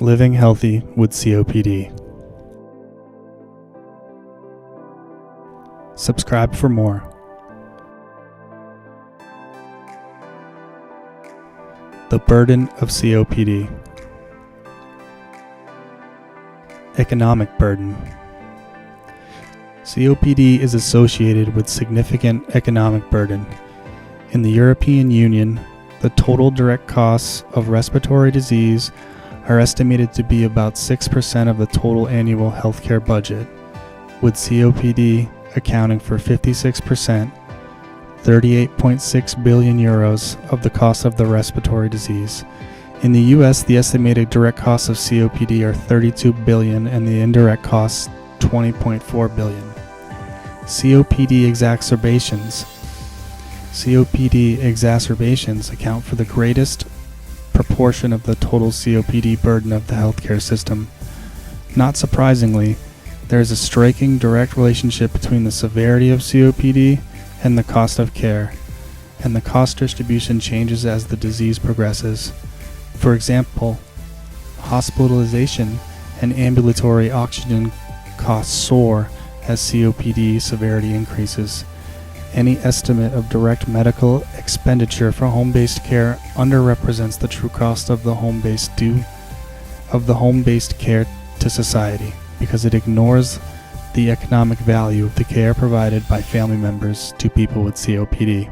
Living Healthy with COPD. Subscribe for more. The burden of COPD. Economic burden. COPD is associated with significant economic burden. In the European Union, the total direct costs of respiratory disease are estimated to be about 6% of the total annual healthcare budget, with COPD accounting for 56%, 38.6 billion euros of the cost of the respiratory disease. In the US, the estimated direct costs of COPD are 32 billion and the indirect costs 20.4 billion. COPD exacerbations account for the greatest proportion of the total COPD burden of the healthcare system. Not surprisingly, there is a striking direct relationship between the severity of COPD and the cost of care, and the cost distribution changes as the disease progresses. For example, hospitalization and ambulatory oxygen costs soar as COPD severity increases. Any estimate of direct medical expenditure for home-based care underrepresents the true cost of the home-based care to society, because it ignores the economic value of the care provided by family members to people with COPD.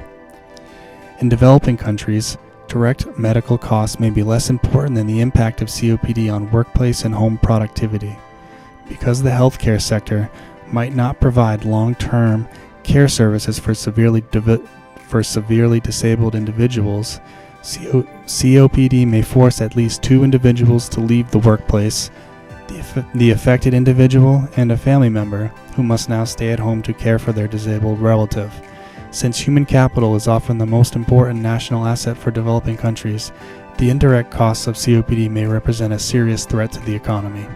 In developing countries, direct medical costs may be less important than the impact of COPD on workplace and home productivity. Because the healthcare sector might not provide long-term care services for severely disabled individuals, COPD may force at least two individuals to leave the workplace, the affected individual and a family member, who must now stay at home to care for their disabled relative. Since human capital is often the most important national asset for developing countries, the indirect costs of COPD may represent a serious threat to the economy.